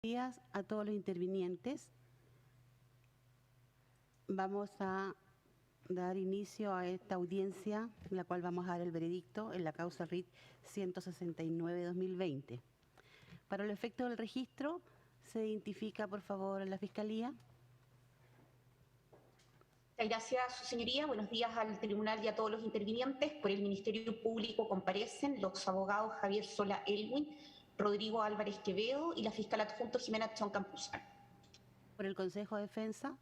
Días a todos los intervinientes. Vamos a dar inicio a esta audiencia, en la cual vamos a dar el veredicto en la causa RIT 169-2020. Para el efecto del registro, se identifica, por favor, la Fiscalía. Gracias, su señoría. Buenos días al tribunal y a todos los intervinientes. Por el Ministerio Público comparecen los abogados Javier Sola Elwin, Rodrigo Álvarez Quevedo y la fiscal adjunto Jimena Chon Campuzano. Por el Consejo de Defensa.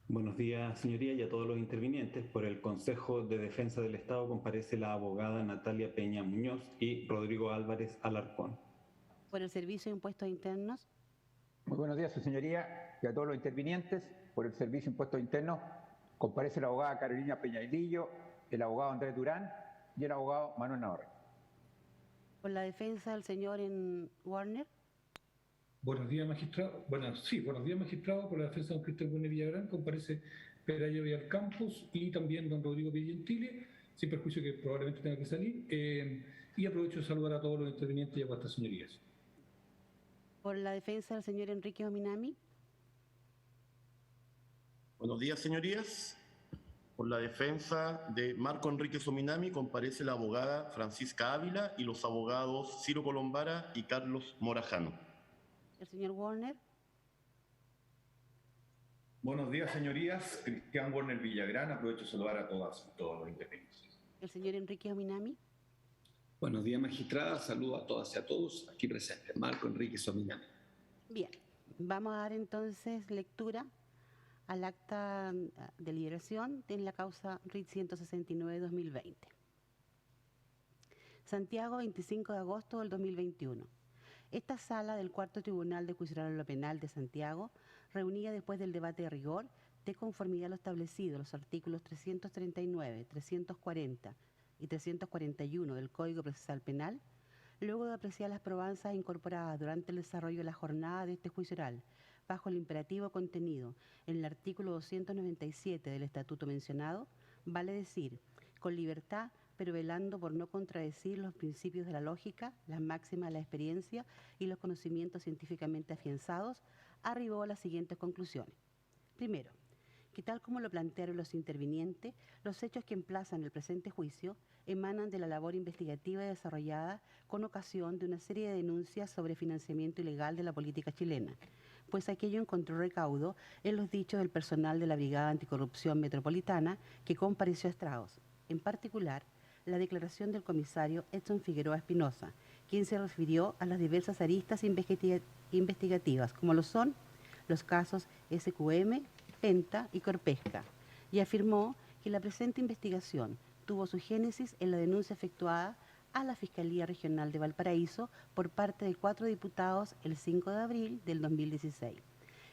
Buenos días, señoría, y a todos los intervinientes. Por el Consejo de Defensa del Estado comparece la abogada Natalia Peña Muñoz y Rodrigo Álvarez Alarcón. Por el Servicio de Impuestos Internos. Muy buenos días, su señoría, y a todos los intervinientes. Por el Servicio de Impuestos Internos comparece la abogada Carolina Peñailillo, el abogado Andrés Durán y el abogado Manuel Navarro. Por la defensa del señor Warner. Buenos días, magistrado. Buenos días, magistrado. Por la defensa de don Cristian Warner Villagrán comparece Pelayo Villalcampos y también don Rodrigo Piegentile, sin perjuicio que probablemente tenga que salir. Y aprovecho de saludar a todos los intervinientes y a vuestras señorías. Por la defensa del señor Enrique Ominami. Buenos días, señorías. Por la defensa de Marco Enrique Sominami comparece la abogada Francisca Ávila y los abogados Ciro Colombara y Carlos Morajano. El señor Warner. Buenos días, señorías. Cristian Warner Villagrán. Aprovecho de saludar a todas y todos los intervenientes. El señor Enrique Ominami. Buenos días, magistrada. Saludo a todas y a todos aquí presentes. Marco Enrique Sominami. Bien, vamos a dar entonces lectura al acta de liberación en la causa RIT 169-2020. Santiago, 25 de agosto del 2021. Esta sala del Cuarto Tribunal de Juicio Oral a lo Penal de Santiago, reunida después del debate de rigor, de conformidad a lo establecido en los artículos 339, 340 y 341 del Código Procesal Penal, luego de apreciar las probanzas incorporadas durante el desarrollo de la jornada de este juicio oral, bajo el imperativo contenido en el artículo 297 del estatuto mencionado, vale decir, con libertad, pero velando por no contradecir los principios de la lógica, las máximas de la experiencia y los conocimientos científicamente afianzados, arribó a las siguientes conclusiones. Primero, que tal como lo plantearon los intervinientes, los hechos que emplazan el presente juicio emanan de la labor investigativa desarrollada con ocasión de una serie de denuncias sobre financiamiento ilegal de la política chilena, pues aquello encontró recaudo en los dichos del personal de la Brigada Anticorrupción Metropolitana que compareció a estragos. En particular, la declaración del comisario Edson Figueroa Espinosa, quien se refirió a las diversas aristas investigativas, como lo son los casos SQM, Penta y Corpesca, y afirmó que la presente investigación tuvo su génesis en la denuncia efectuada a la Fiscalía Regional de Valparaíso por parte de 4 diputados el 5 de abril del 2016,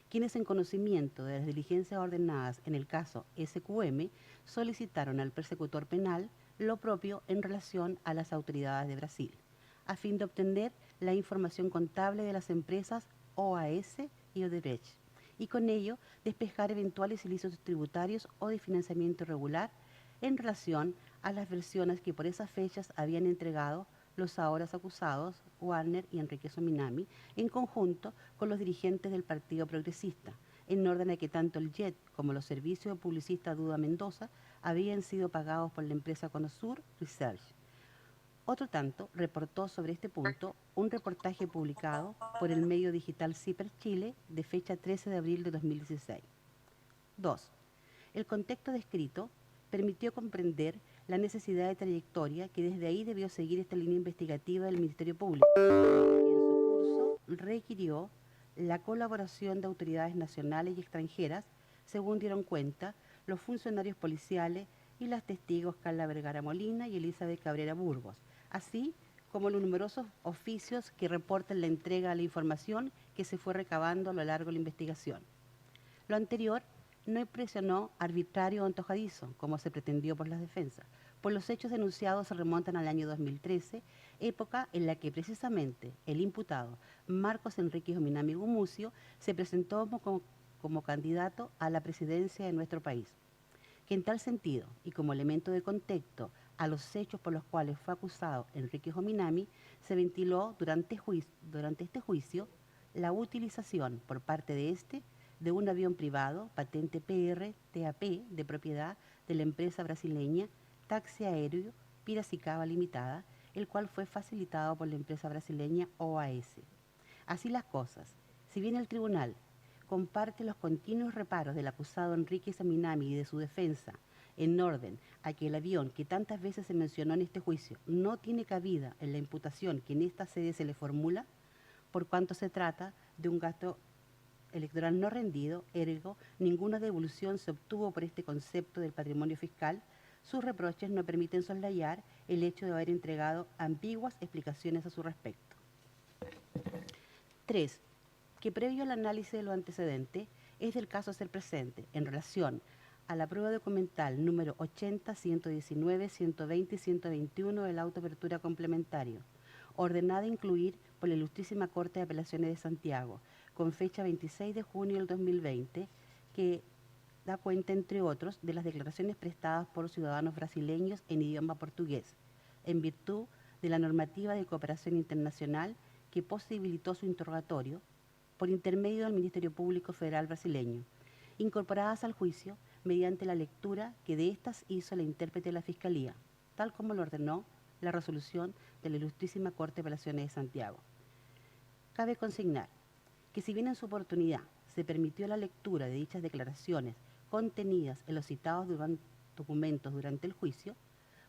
quienes en conocimiento de las diligencias ordenadas en el caso SQM solicitaron al persecutor penal lo propio en relación a las autoridades de Brasil, a fin de obtener la información contable de las empresas OAS y Odebrecht, y con ello despejar eventuales ilícitos tributarios o de financiamiento irregular en relación a las versiones que por esas fechas habían entregado los ahora acusados Warner y Enrique Sominami en conjunto con los dirigentes del Partido Progresista, en orden a que tanto el JET como los servicios de publicista Duda Mendoza habían sido pagados por la empresa Conosur Research. Otro tanto reportó sobre este punto un reportaje publicado por el medio digital Ciper Chile de fecha 13 de abril de 2016. 2. El contexto descrito permitió comprender la necesidad de trayectoria que desde ahí debió seguir esta línea investigativa del Ministerio Público, que en su curso requirió la colaboración de autoridades nacionales y extranjeras, según dieron cuenta los funcionarios policiales y las testigos Carla Vergara Molina y Elizabeth Cabrera Burgos, así como los numerosos oficios que reportan la entrega de la información que se fue recabando a lo largo de la investigación. Lo anterior no impresionó arbitrario o antojadizo, como se pretendió por las defensas, pues los hechos denunciados se remontan al año 2013, época en la que precisamente el imputado Marcos Enrique Ominami Gumucio se presentó como candidato a la presidencia de nuestro país, que en tal sentido y como elemento de contexto a los hechos por los cuales fue acusado Enrique Ominami, se ventiló durante este juicio la utilización por parte de este de un avión privado, patente PR-TAP, de propiedad de la empresa brasileña Taxi Aéreo Piracicaba Limitada, el cual fue facilitado por la empresa brasileña OAS. Así las cosas, si bien el tribunal comparte los continuos reparos del acusado Enrique Saminami y de su defensa en orden a que el avión que tantas veces se mencionó en este juicio no tiene cabida en la imputación que en esta sede se le formula, por cuanto se trata de un gasto electoral no rendido, ergo, ninguna devolución se obtuvo por este concepto del patrimonio fiscal, sus reproches no permiten soslayar el hecho de haber entregado ambiguas explicaciones a su respecto. 3. Que previo al análisis de los antecedentes, es del caso a ser presente en relación a la prueba documental número 80, 119, 120 y 121 del auto apertura complementario, ordenada a incluir por la Ilustrísima Corte de Apelaciones de Santiago, con fecha 26 de junio del 2020, que da cuenta, entre otros, de las declaraciones prestadas por ciudadanos brasileños en idioma portugués, en virtud de la normativa de cooperación internacional que posibilitó su interrogatorio por intermedio del Ministerio Público Federal brasileño, incorporadas al juicio mediante la lectura que de estas hizo la intérprete de la Fiscalía, tal como lo ordenó la resolución de la Ilustrísima Corte de Apelaciones de Santiago. Cabe consignar que si bien en su oportunidad se permitió la lectura de dichas declaraciones contenidas en los citados documentos durante el juicio,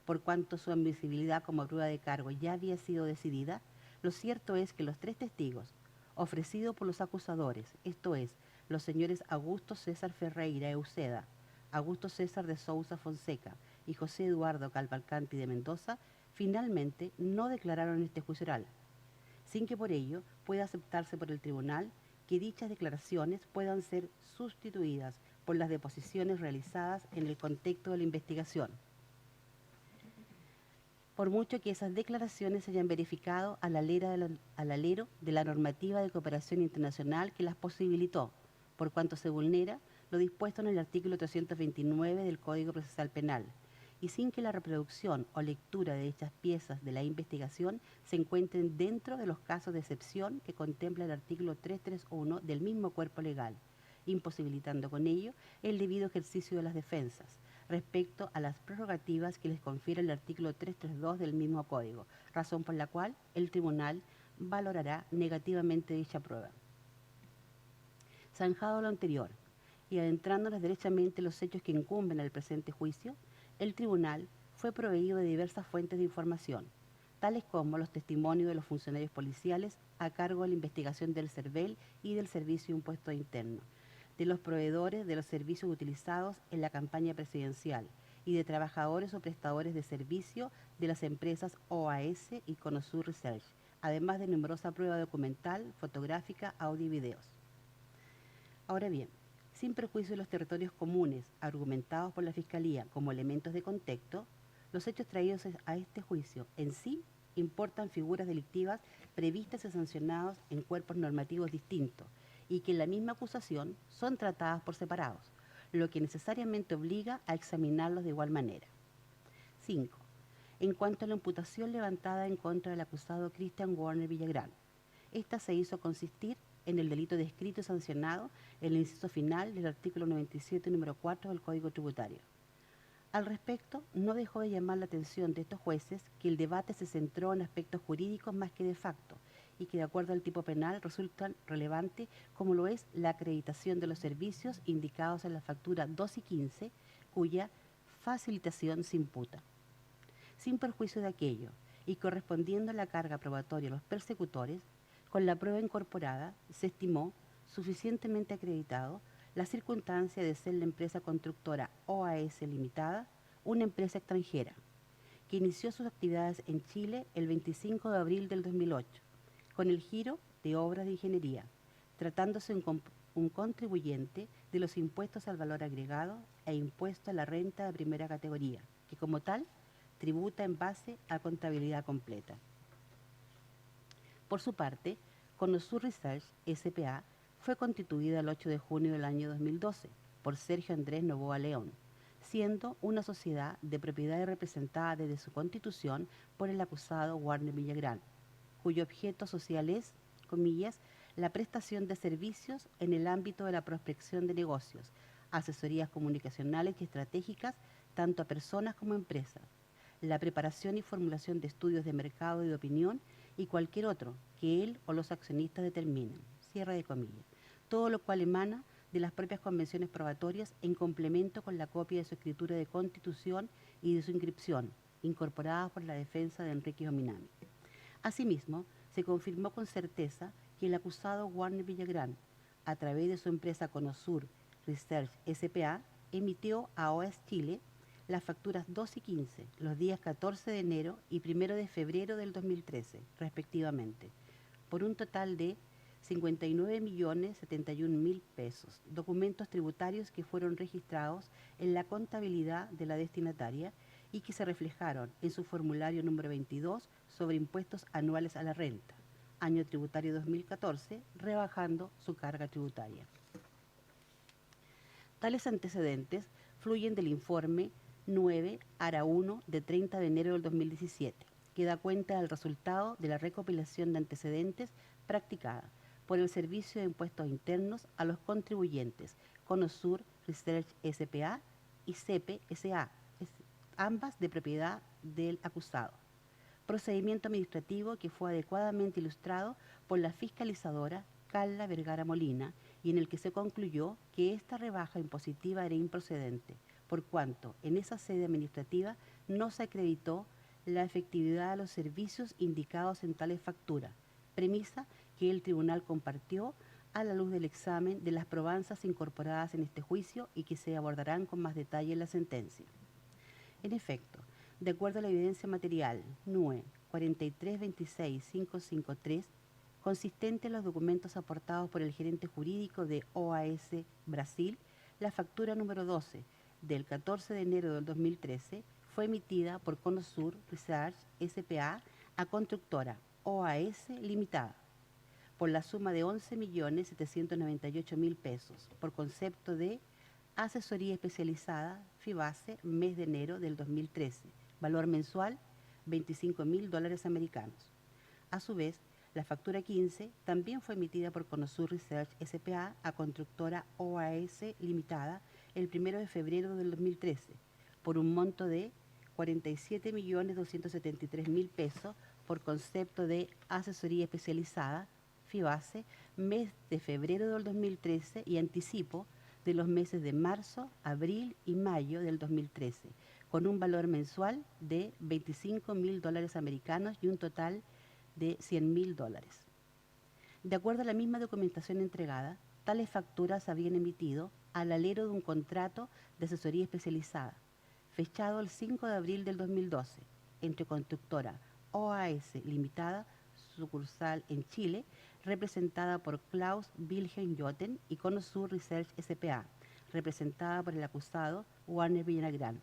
por cuanto su admisibilidad como prueba de cargo ya había sido decidida, lo cierto es que los 3 testigos ofrecidos por los acusadores, esto es, los señores Augusto César Ferreira Euceda, Augusto César de Sousa Fonseca y José Eduardo Cavalcanti de Mendoza, finalmente no declararon en este juicio oral, sin que por ello pueda aceptarse por el tribunal que dichas declaraciones puedan ser sustituidas por las deposiciones realizadas en el contexto de la investigación, por mucho que esas declaraciones se hayan verificado al alero de la normativa de cooperación internacional que las posibilitó, por cuanto se vulnera lo dispuesto en el artículo 329 del Código Procesal Penal, y sin que la reproducción o lectura de dichas piezas de la investigación se encuentren dentro de los casos de excepción que contempla el artículo 331 del mismo cuerpo legal, imposibilitando con ello el debido ejercicio de las defensas respecto a las prerrogativas que les confiere el artículo 332 del mismo Código, razón por la cual el tribunal valorará negativamente dicha prueba. Zanjado lo anterior, y adentrándonos derechamente en los hechos que incumben al presente juicio, el tribunal fue proveído de diversas fuentes de información, tales como los testimonios de los funcionarios policiales a cargo de la investigación del CERVEL y del Servicio de Impuestos Internos, de los proveedores de los servicios utilizados en la campaña presidencial y de trabajadores o prestadores de servicio de las empresas OAS y Conosur Research, además de numerosa prueba documental, fotográfica, audio y videos. Ahora bien, sin perjuicio de los territorios comunes argumentados por la Fiscalía como elementos de contexto, los hechos traídos a este juicio en sí importan figuras delictivas previstas y sancionadas en cuerpos normativos distintos y que en la misma acusación son tratadas por separados, lo que necesariamente obliga a examinarlos de igual manera. 5. En cuanto a la imputación levantada en contra del acusado Cristian Warner Villagrán, esta se hizo consistir en el delito descrito y sancionado en el inciso final del artículo 97, número 4 del Código Tributario. Al respecto, no dejó de llamar la atención de estos jueces que el debate se centró en aspectos jurídicos más que de facto y que de acuerdo al tipo penal resultan relevantes como lo es la acreditación de los servicios indicados en la factura 2 y 15, cuya facilitación se imputa. Sin perjuicio de aquello y correspondiendo a la carga probatoria a los persecutores, con la prueba incorporada se estimó suficientemente acreditado la circunstancia de ser la empresa constructora OAS Limitada, una empresa extranjera, que inició sus actividades en Chile el 25 de abril del 2008, con el giro de obras de ingeniería, tratándose un contribuyente de los impuestos al valor agregado e impuesto a la renta de primera categoría, que como tal tributa en base a contabilidad completa. Por su parte, Conosur Research S.p.A. fue constituida el 8 de junio del año 2012 por Sergio Andrés Novoa León, siendo una sociedad de propiedad representada desde su constitución por el acusado Warner Villagrán, cuyo objeto social es, comillas, la prestación de servicios en el ámbito de la prospección de negocios, asesorías comunicacionales y estratégicas, tanto a personas como a empresas, la preparación y formulación de estudios de mercado y de opinión y cualquier otro que él o los accionistas determinen, cierre de comillas, todo lo cual emana de las propias convenciones probatorias en complemento con la copia de su escritura de constitución y de su inscripción, incorporadas por la defensa de Enrique Ominami. Asimismo, se confirmó con certeza que el acusado Warner Villagrán, a través de su empresa Conosur Research S.p.A., emitió a OAS Chile las facturas 2 y 15, los días 14 de enero y 1 de febrero del 2013, respectivamente, por un total de 59.071.000 pesos, documentos tributarios que fueron registrados en la contabilidad de la destinataria y que se reflejaron en su formulario número 22 sobre impuestos anuales a la renta, año tributario 2014, rebajando su carga tributaria. Tales antecedentes fluyen del informe 9 ARA 1 de 30 de enero del 2017, que da cuenta del resultado de la recopilación de antecedentes practicada por el Servicio de Impuestos Internos a los contribuyentes Conosur Research S.p.A. y CEPE S.A., ambas de propiedad del acusado. Procedimiento administrativo que fue adecuadamente ilustrado por la fiscalizadora Carla Vergara Molina y en el que se concluyó que esta rebaja impositiva era improcedente, por cuanto en esa sede administrativa no se acreditó la efectividad de los servicios indicados en tales facturas, premisa que el tribunal compartió a la luz del examen de las probanzas incorporadas en este juicio y que se abordarán con más detalle en la sentencia. En efecto, de acuerdo a la evidencia material NUE 4326553, consistente en los documentos aportados por el gerente jurídico de OAS Brasil, la factura número 12 del 14 de enero del 2013 fue emitida por Conosur Research S.p.A. a constructora OAS Limitada por la suma de 11.798.000 pesos por concepto de asesoría especializada FIBASE mes de enero del 2013, valor mensual $25.000 americanos. A su vez, la factura 15 también fue emitida por Conosur Research S.p.A. a constructora OAS Limitada el 1 de febrero del 2013 por un monto de 47.273.000 pesos por concepto de asesoría especializada FIBASE mes de febrero del 2013 y anticipo de los meses de marzo, abril y mayo del 2013, con un valor mensual de $25.000 americanos y un total de $100.000. De acuerdo a la misma documentación entregada, tales facturas habían emitido al alero de un contrato de asesoría especializada, fechado el 5 de abril del 2012, entre constructora OAS Limitada, sucursal en Chile, representada por Klaus Wilhelm Jotten, y Conosur Research S.p.A., representada por el acusado Warner Villagrán,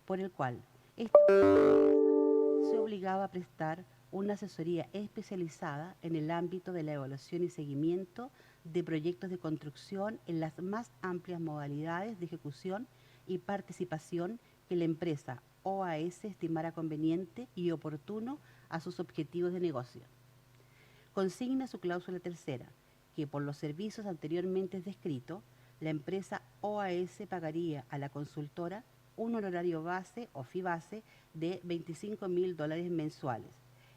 por el cual esta se obligaba a prestar una asesoría especializada en el ámbito de la evaluación y seguimiento de proyectos de construcción en las más amplias modalidades de ejecución y participación que la empresa OAS estimara conveniente y oportuno a sus objetivos de negocio. Consigna su cláusula tercera, que por los servicios anteriormente descritos, la empresa OAS pagaría a la consultora un honorario base o FIBASE de $25.000 mensuales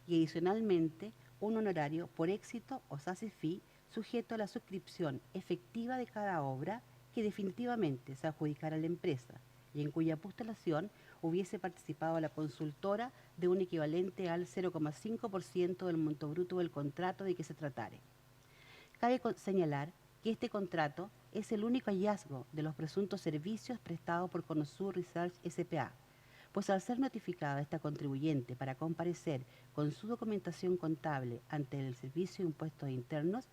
y adicionalmente un honorario por éxito o SACE-FI sujeto a la suscripción efectiva de cada obra que definitivamente se adjudicara a la empresa y en cuya postulación hubiese participado la consultora de un equivalente al 0,5% del monto bruto del contrato de que se tratare. Cabe señalar que este contrato es el único hallazgo de los presuntos servicios prestados por Conosur Research S.p.A., pues al ser notificada esta contribuyente para comparecer con su documentación contable ante el Servicio de Impuestos Internos,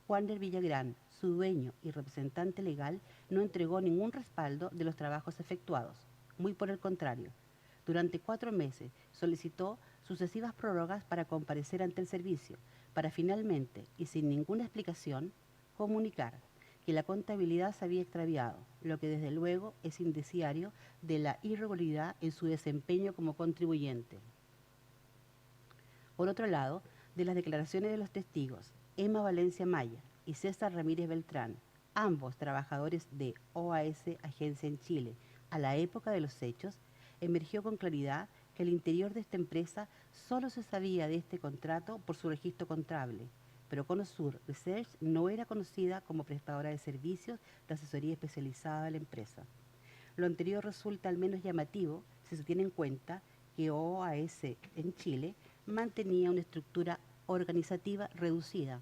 Warner Villagrán, su dueño y representante legal, no entregó ningún respaldo de los trabajos efectuados. Muy por el contrario, durante 4 meses solicitó sucesivas prórrogas para comparecer ante el servicio, para finalmente, y sin ninguna explicación, comunicar que la contabilidad se había extraviado, lo que desde luego es indiciario de la irregularidad en su desempeño como contribuyente. Por otro lado, de las declaraciones de los testigos, Emma Valencia Maya y César Ramírez Beltrán, ambos trabajadores de OAS Agencia en Chile, a la época de los hechos, emergió con claridad que al interior de esta empresa solo se sabía de este contrato por su registro contable, pero Conosur Research no era conocida como prestadora de servicios de asesoría especializada de la empresa. Lo anterior resulta al menos llamativo si se tiene en cuenta que OAS en Chile mantenía una estructura organizativa reducida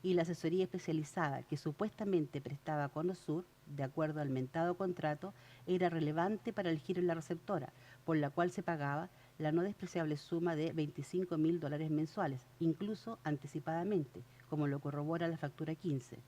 y la asesoría especializada que supuestamente prestaba Conosur, de acuerdo al mentado contrato, era relevante para el giro en la receptora, por la cual se pagaba la no despreciable suma de $25.000 mensuales, incluso anticipadamente, como lo corrobora la factura 15.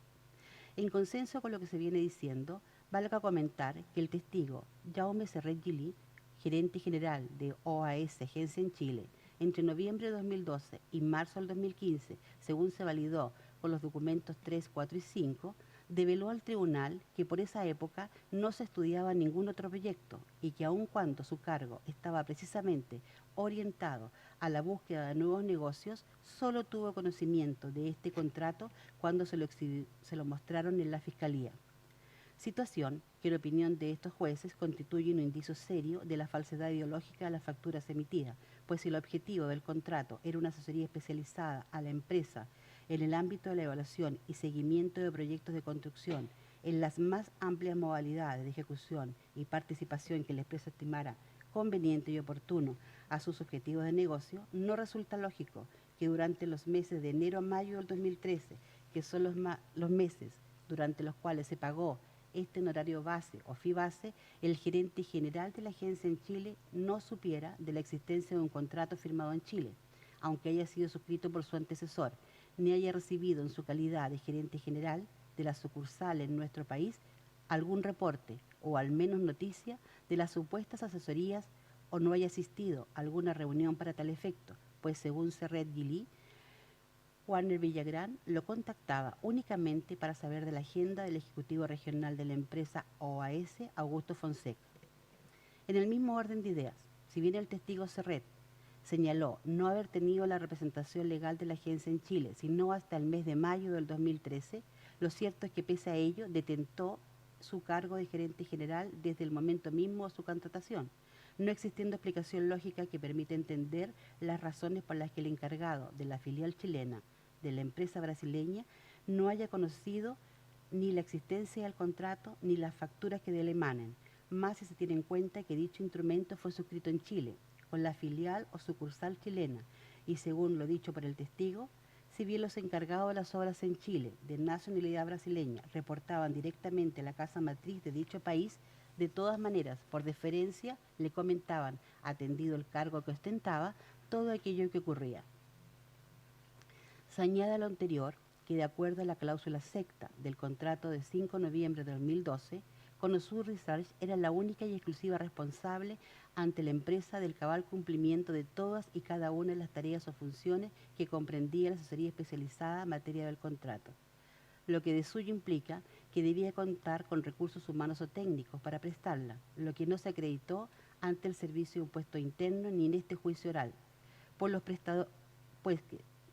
En consenso con lo que se viene diciendo, valga comentar que el testigo Jaume Serret Gili, gerente general de OAS Agencia en Chile, entre noviembre de 2012 y marzo del 2015, según se validó con los documentos 3, 4 y 5, develó al tribunal que por esa época no se estudiaba ningún otro proyecto y que aun cuando su cargo estaba precisamente orientado a la búsqueda de nuevos negocios, solo tuvo conocimiento de este contrato cuando se lo mostraron en la Fiscalía. Situación que en opinión de estos jueces constituye un indicio serio de la falsedad ideológica de las facturas emitidas, pues si el objetivo del contrato era una asesoría especializada a la empresa en el ámbito de la evaluación y seguimiento de proyectos de construcción en las más amplias modalidades de ejecución y participación que la empresa estimara conveniente y oportuno a sus objetivos de negocio, no resulta lógico que durante los meses de enero a mayo del 2013, que son los meses durante los cuales se pagó este honorario base o fee base, el gerente general de la agencia en Chile no supiera de la existencia de un contrato firmado en Chile, aunque haya sido suscrito por su antecesor, ni haya recibido en su calidad de gerente general de la sucursal en nuestro país algún reporte o al menos noticia de las supuestas asesorías o no haya asistido a alguna reunión para tal efecto, pues según Serret Gili, Warner Villagrán lo contactaba únicamente para saber de la agenda del Ejecutivo Regional de la empresa OAS, Augusto Fonseca. En el mismo orden de ideas, si bien el testigo Serret señaló no haber tenido la representación legal de la agencia en Chile, sino hasta el mes de mayo del 2013, lo cierto es que pese a ello detentó su cargo de gerente general desde el momento mismo de su contratación, no existiendo explicación lógica que permita entender las razones por las que el encargado de la filial chilena de la empresa brasileña no haya conocido ni la existencia del contrato ni las facturas que de él emanen, más si se tiene en cuenta que dicho instrumento fue suscrito en Chile, con la filial o sucursal chilena, y según lo dicho por el testigo, si bien los encargados de las obras en Chile, de nacionalidad brasileña, reportaban directamente a la casa matriz de dicho país, de todas maneras, por deferencia, le comentaban, atendido el cargo que ostentaba, todo aquello que ocurría. Se añade a lo anterior que, de acuerdo a la cláusula sexta del contrato de 5 de noviembre de 2012, Conosur Research era la única y exclusiva responsable ante la empresa del cabal cumplimiento de todas y cada una de las tareas o funciones que comprendía la asesoría especializada en materia del contrato, lo que de suyo implica que debía contar con recursos humanos o técnicos para prestarla, lo que no se acreditó ante el Servicio de Impuesto Interno ni en este juicio oral,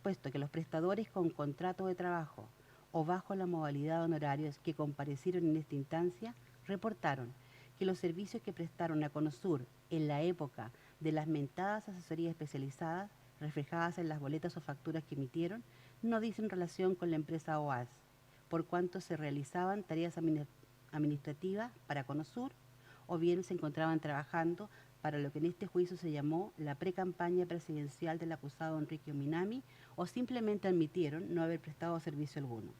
puesto que los prestadores con contrato de trabajo o bajo la modalidad de honorarios que comparecieron en esta instancia reportaron que los servicios que prestaron a Conosur en la época de las mentadas asesorías especializadas reflejadas en las boletas o facturas que emitieron no dicen relación con la empresa OAS, por cuanto se realizaban tareas administrativas para Conosur o bien se encontraban trabajando para lo que en este juicio se llamó la precampaña presidencial del acusado Enrique Minami, o simplemente admitieron no haber prestado servicio alguno.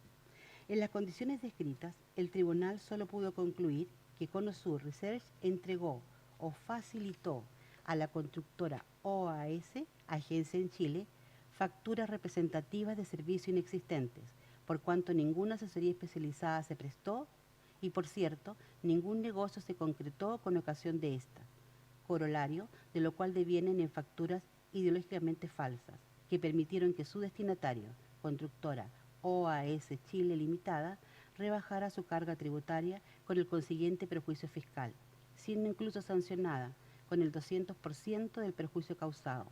En las condiciones descritas, el tribunal solo pudo concluir que Conosur Research entregó o facilitó a la constructora OAS, agencia en Chile, facturas representativas de servicio inexistentes, por cuanto ninguna asesoría especializada se prestó y, por cierto, ningún negocio se concretó con ocasión de esta, corolario de lo cual devienen en facturas ideológicamente falsas, que permitieron que su destinatario, constructora OAS Chile Limitada, rebajara su carga tributaria con el consiguiente perjuicio fiscal, siendo incluso sancionada con el 200% del perjuicio causado.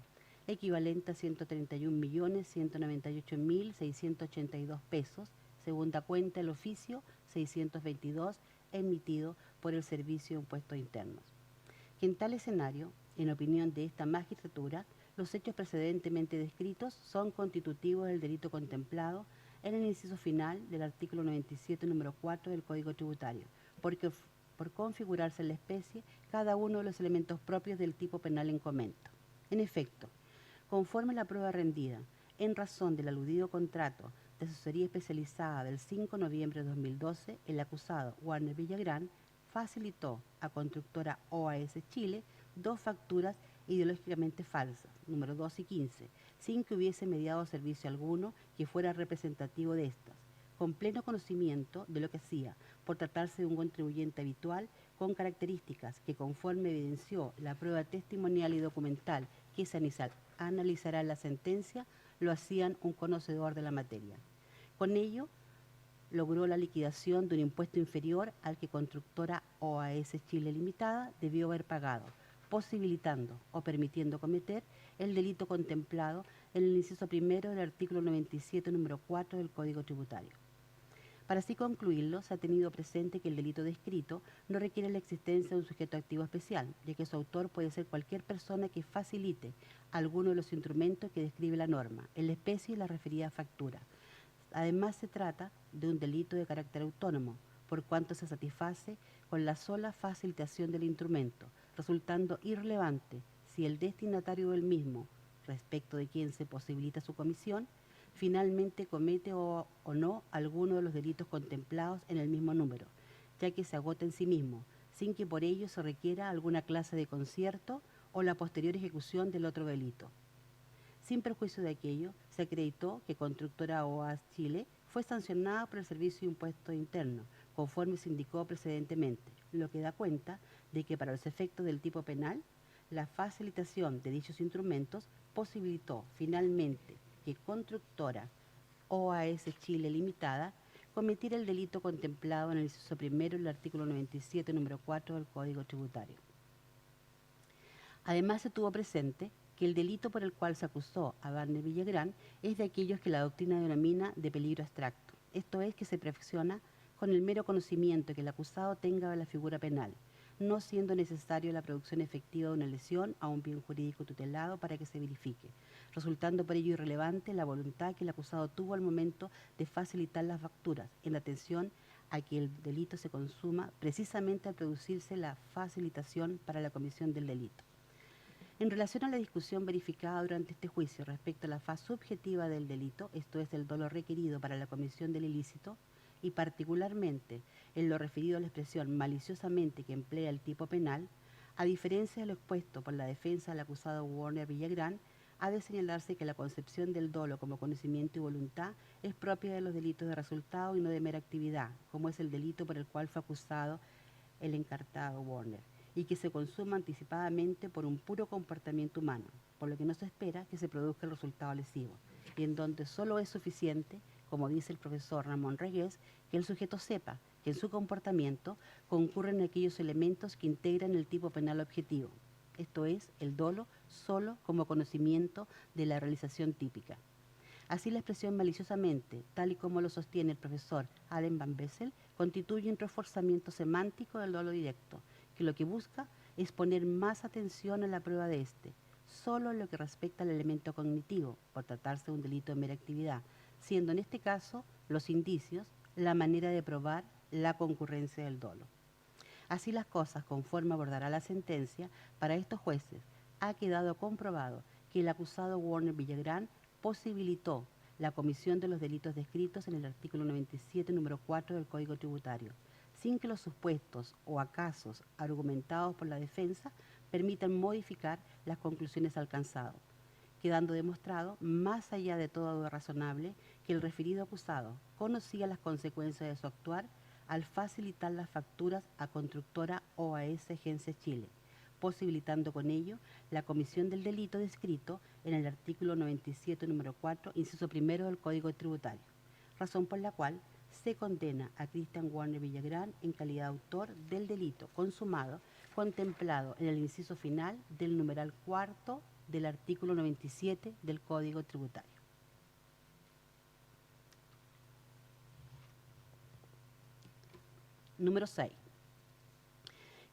equivalente a 131.198.682 pesos, segunda cuenta el oficio 622 emitido por el Servicio de Impuestos Internos. Que en tal escenario, en opinión de esta magistratura, los hechos precedentemente descritos son constitutivos del delito contemplado en el inciso final del artículo 97, número 4 del Código Tributario, porque por configurarse en la especie cada uno de los elementos propios del tipo penal en comento. En efecto, conforme a la prueba rendida en razón del aludido contrato de asesoría especializada del 5 de noviembre de 2012, el acusado Warner Villagrán facilitó a Constructora OAS Chile 2 facturas ideológicamente falsas, número 2 y 15, sin que hubiese mediado servicio alguno que fuera representativo de estas, con pleno conocimiento de lo que hacía, por tratarse de un contribuyente habitual con características que, conforme evidenció la prueba testimonial y documental que se analizará en la sentencia, lo hacían un conocedor de la materia. Con ello, logró la liquidación de un impuesto inferior al que Constructora OAS Chile Limitada debió haber pagado, posibilitando o permitiendo cometer el delito contemplado en el inciso primero del artículo 97, número 4 del Código Tributario. Para así concluirlo, se ha tenido presente que el delito descrito no requiere la existencia de un sujeto activo especial, ya que su autor puede ser cualquier persona que facilite alguno de los instrumentos que describe la norma, en la especie y la referida factura. Además, se trata de un delito de carácter autónomo, por cuanto se satisface con la sola facilitación del instrumento, resultando irrelevante si el destinatario del mismo, respecto de quien se posibilita su comisión, finalmente comete o no alguno de los delitos contemplados en el mismo número, ya que se agota en sí mismo, sin que por ello se requiera alguna clase de concierto o la posterior ejecución del otro delito. Sin perjuicio de aquello, se acreditó que Constructora OAS Chile fue sancionada por el Servicio de Impuestos Internos, conforme se indicó precedentemente, lo que da cuenta de que para los efectos del tipo penal, la facilitación de dichos instrumentos posibilitó finalmente que Constructora OAS Chile Limitada cometiera el delito contemplado en el inciso primero del artículo 97, número 4 del Código Tributario. Además, se tuvo presente que el delito por el cual se acusó a Warner Villagrán es de aquellos que la doctrina denomina de peligro abstracto, esto es, que se perfecciona con el mero conocimiento que el acusado tenga de la figura penal, no siendo necesario la producción efectiva de una lesión a un bien jurídico tutelado para que se verifique, resultando por ello irrelevante la voluntad que el acusado tuvo al momento de facilitar las facturas, en atención a que el delito se consuma precisamente al producirse la facilitación para la comisión del delito. En relación a la discusión verificada durante este juicio respecto a la faz subjetiva del delito, esto es, el dolo requerido para la comisión del ilícito, y particularmente en lo referido a la expresión maliciosamente que emplea el tipo penal, a diferencia de lo expuesto por la defensa del acusado Warner Villagrán, ha de señalarse que la concepción del dolo como conocimiento y voluntad es propia de los delitos de resultado y no de mera actividad, como es el delito por el cual fue acusado el encartado Warner, y que se consuma anticipadamente por un puro comportamiento humano, por lo que no se espera que se produzca el resultado lesivo, y en donde solo es suficiente, como dice el profesor Ramón Regués, que el sujeto sepa que en su comportamiento concurren aquellos elementos que integran el tipo penal objetivo, esto es, el dolo solo como conocimiento de la realización típica. Así, la expresión maliciosamente, tal y como lo sostiene el profesor Allen Van Bessel, constituye un reforzamiento semántico del dolo directo, que lo que busca es poner más atención a la prueba de este, solo en lo que respecta al elemento cognitivo, por tratarse de un delito de mera actividad, siendo en este caso los indicios la manera de probar la concurrencia del dolo. Así las cosas, conforme abordará la sentencia, para estos jueces ha quedado comprobado que el acusado Warner Villagrán posibilitó la comisión de los delitos descritos en el artículo 97, número 4 del Código Tributario, sin que los supuestos o acasos argumentados por la defensa permitan modificar las conclusiones alcanzadas, quedando demostrado, más allá de toda duda razonable, que el referido acusado conocía las consecuencias de su actuar al facilitar las facturas a Constructora OAS Agencia Chile, posibilitando con ello la comisión del delito descrito en el artículo 97, número 4, inciso primero del Código Tributario, razón por la cual se condena a Cristian Warner Villagrán en calidad de autor del delito consumado contemplado en el inciso final del numeral cuarto del artículo 97 del Código Tributario. Número 6.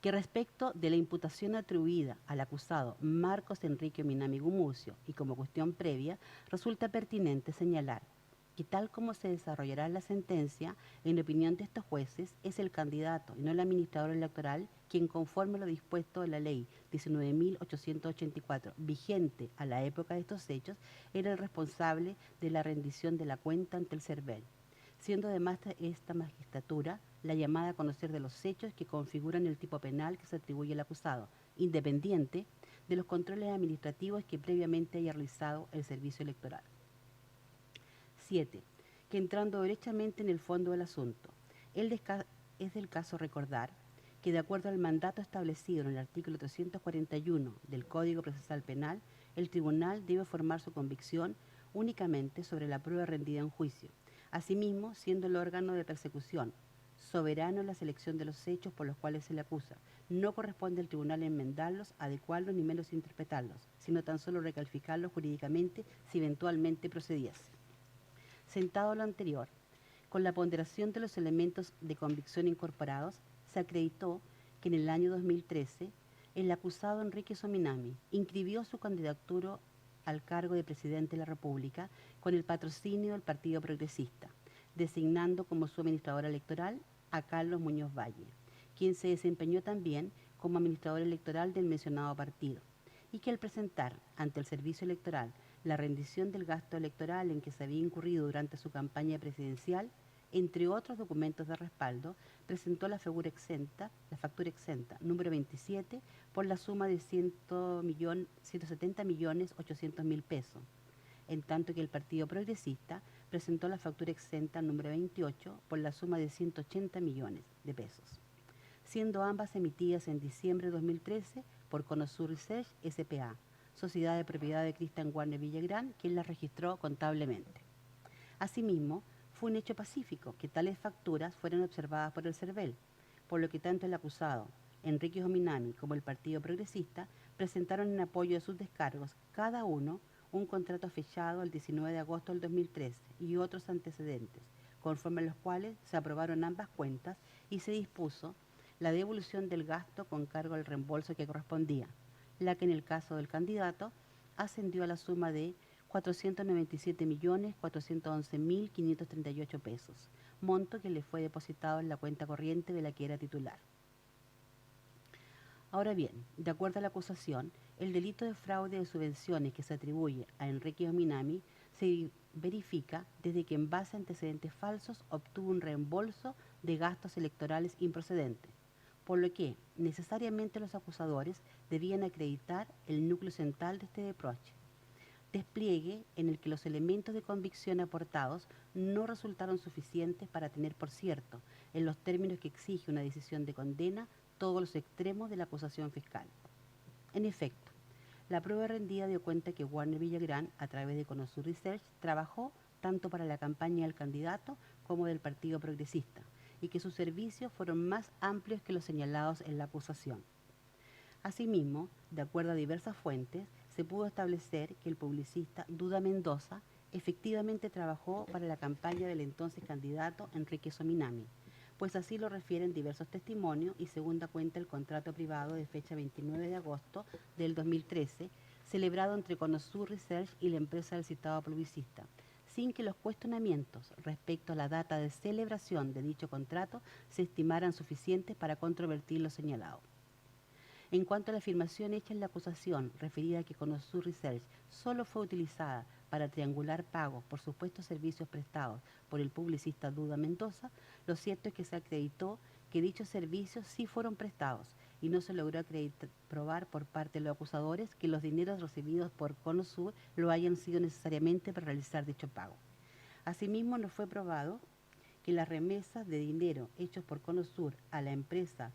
Que respecto de la imputación atribuida al acusado Marcos Enrique Ominami Gumucio y como cuestión previa, resulta pertinente señalar que tal como se desarrollará la sentencia, en opinión de estos jueces, es el candidato y no el administrador electoral quien, conforme a lo dispuesto en la ley 19.884, vigente a la época de estos hechos, era el responsable de la rendición de la cuenta ante el CERVEL, siendo además esta magistratura la llamada a conocer de los hechos que configuran el tipo penal que se atribuye al acusado, independiente de los controles administrativos que previamente haya realizado el servicio electoral. 7. Que entrando derechamente en el fondo del asunto, es del caso recordar que de acuerdo al mandato establecido en el artículo 341 del Código Procesal Penal, el tribunal debe formar su convicción únicamente sobre la prueba rendida en juicio. Asimismo, siendo el órgano de persecución soberano en la selección de los hechos por los cuales se le acusa, no corresponde al tribunal enmendarlos, adecuarlos ni menos interpretarlos, sino tan solo recalificarlos jurídicamente si eventualmente procediese. Sentado lo anterior, con la ponderación de los elementos de convicción incorporados, se acreditó que en el año 2013 el acusado Enrique Ominami inscribió su candidatura al cargo de presidente de la República con el patrocinio del Partido Progresista, designando como su administrador electoral a Carlos Muñoz Valle, quien se desempeñó también como administrador electoral del mencionado partido, y que al presentar ante el Servicio Electoral la rendición del gasto electoral en que se había incurrido durante su campaña presidencial, entre otros documentos de respaldo, presentó la factura exenta número 27 por la suma de 170.800.000 pesos, en tanto que el Partido Progresista presentó la factura exenta número 28 por la suma de 180 millones de pesos, siendo ambas emitidas en diciembre de 2013 por Conosur Research S.p.A., sociedad de propiedad de Cristian Warner Villagrán, quien las registró contablemente. Asimismo, fue un hecho pacífico que tales facturas fueran observadas por el CERVEL, por lo que tanto el acusado, Enrique Ominami, como el Partido Progresista presentaron en apoyo de sus descargos, cada uno, un contrato fechado el 19 de agosto del 2013 y otros antecedentes, conforme a los cuales se aprobaron ambas cuentas y se dispuso la devolución del gasto con cargo al reembolso que correspondía, la que en el caso del candidato ascendió a la suma de 497.411.538 pesos, monto que le fue depositado en la cuenta corriente de la que era titular. Ahora bien, de acuerdo a la acusación, el delito de fraude de subvenciones que se atribuye a Enrique Ominami se verifica desde que en base a antecedentes falsos obtuvo un reembolso de gastos electorales improcedentes, por lo que necesariamente los acusadores debían acreditar el núcleo central de este reproche, despliegue en el que los elementos de convicción aportados no resultaron suficientes para tener por cierto, en los términos que exige una decisión de condena, todos los extremos de la acusación fiscal. En efecto, la prueba rendida dio cuenta que Warner Villagrán, a través de Conosur Research, trabajó tanto para la campaña del candidato como del Partido Progresista, y que sus servicios fueron más amplios que los señalados en la acusación. Asimismo, de acuerdo a diversas fuentes, se pudo establecer que el publicista Duda Mendoza efectivamente trabajó para la campaña del entonces candidato Enrique Ominami, pues así lo refieren diversos testimonios y según da cuenta el contrato privado de fecha 29 de agosto del 2013, celebrado entre Conosur Research y la empresa del citado publicista, sin que los cuestionamientos respecto a la data de celebración de dicho contrato se estimaran suficientes para controvertir lo señalado. En cuanto a la afirmación hecha en la acusación referida a que Conosur Research solo fue utilizada para triangular pagos por supuestos servicios prestados por el publicista Duda Mendoza, lo cierto es que se acreditó que dichos servicios sí fueron prestados y no se logró probar por parte de los acusadores que los dineros recibidos por Conosur lo hayan sido necesariamente para realizar dicho pago. Asimismo, no fue probado que las remesas de dinero hechos por Conosur a la empresa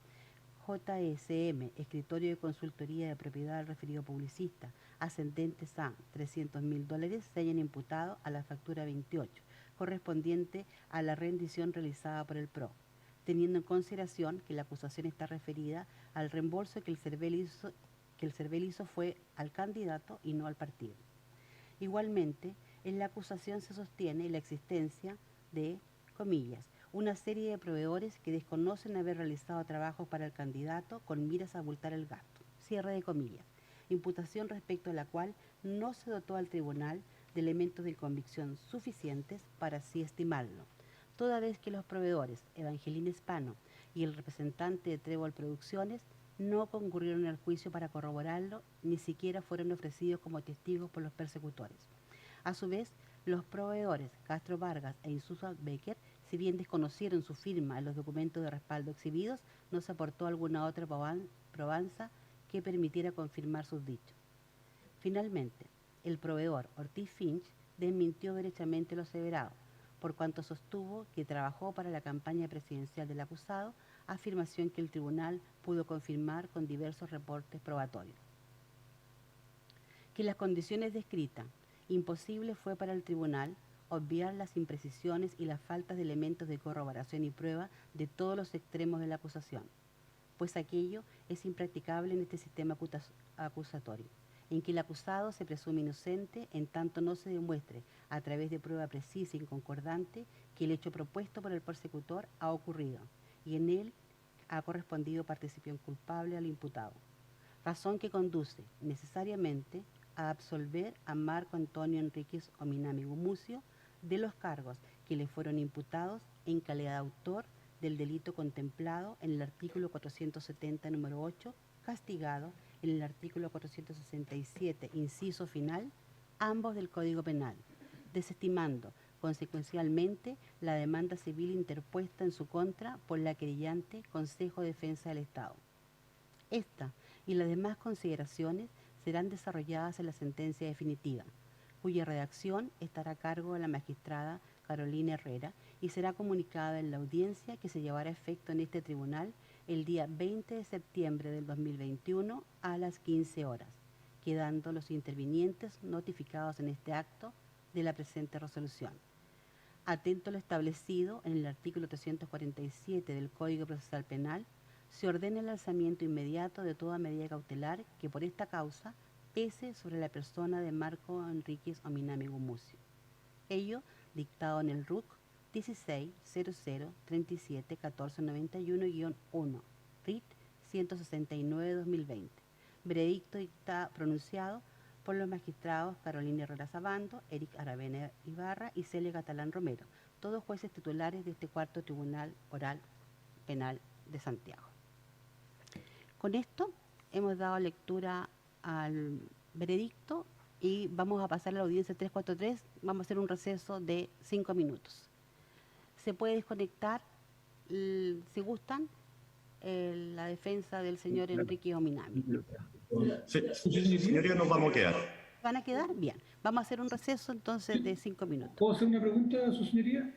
JSM, Escritorio de Consultoría de Propiedad del referido publicista, ascendentes a $300.000, se hayan imputado a la factura 28, correspondiente a la rendición realizada por el PRO, teniendo en consideración que la acusación está referida al reembolso que el CERVEL que el CERVEL hizo fue al candidato y no al partido. Igualmente, en la acusación se sostiene la existencia de, comillas, una serie de proveedores que desconocen haber realizado trabajos para el candidato con miras a abultar el gasto, cierre de comillas, imputación respecto a la cual no se dotó al tribunal de elementos de convicción suficientes para así estimarlo, toda vez que los proveedores Evangelina Hispano y el representante de Trébol Producciones no concurrieron al juicio para corroborarlo, ni siquiera fueron ofrecidos como testigos por los persecutores. A su vez, los proveedores Castro Vargas e Isuza Becker, si bien desconocieron su firma en los documentos de respaldo exhibidos, no se aportó alguna otra probanza que permitiera confirmar sus dichos. Finalmente, el proveedor Ortiz Finch desmintió derechamente lo aseverado, por cuanto sostuvo que trabajó para la campaña presidencial del acusado, afirmación que el tribunal pudo confirmar con diversos reportes probatorios. Que las condiciones descritas imposible fue para el tribunal obviar las imprecisiones y las faltas de elementos de corroboración y prueba de todos los extremos de la acusación, pues aquello es impracticable en este sistema acusatorio, en que el acusado se presume inocente en tanto no se demuestre, a través de prueba precisa y concordante, que el hecho propuesto por el persecutor ha ocurrido y en él ha correspondido participación culpable al imputado, razón que conduce necesariamente a absolver a Marco Antonio Enríquez Ominami Gumucio de los cargos que le fueron imputados en calidad de autor del delito contemplado en el artículo 470, número 8, castigado en el artículo 467, inciso final, ambos del Código Penal, desestimando consecuencialmente la demanda civil interpuesta en su contra por la querellante Consejo de Defensa del Estado. Esta y las demás consideraciones serán desarrolladas en la sentencia definitiva, cuya redacción estará a cargo de la magistrada Carolina Herrera y será comunicada en la audiencia que se llevará a efecto en este tribunal el día 20 de septiembre del 2021 a las 15 horas, quedando los intervinientes notificados en este acto de la presente resolución. Atento a lo establecido en el artículo 347 del Código Procesal Penal, se ordena el alzamiento inmediato de toda medida cautelar que por esta causa pese sobre la persona de Marco Enríquez Ominami Gumucio. Ello dictado en el RUC 16-00-37-1491-1, RIT 169-2020. Veredicto pronunciado por los magistrados Carolina Herrera Sabando, Eric Aravena Ibarra y Celia Catalán Romero, todos jueces titulares de este cuarto Tribunal Oral Penal de Santiago. Con esto hemos dado lectura al veredicto y vamos a pasar a la audiencia 343. Vamos a hacer un receso de 5 minutos. Se puede desconectar, si gustan, la defensa del señor Enrique Ominami. Sí, señoría, nos vamos a quedar. ¿Van a quedar? Bien. Vamos a hacer un receso entonces de 5 minutos. ¿Puedo hacer una pregunta a su señoría?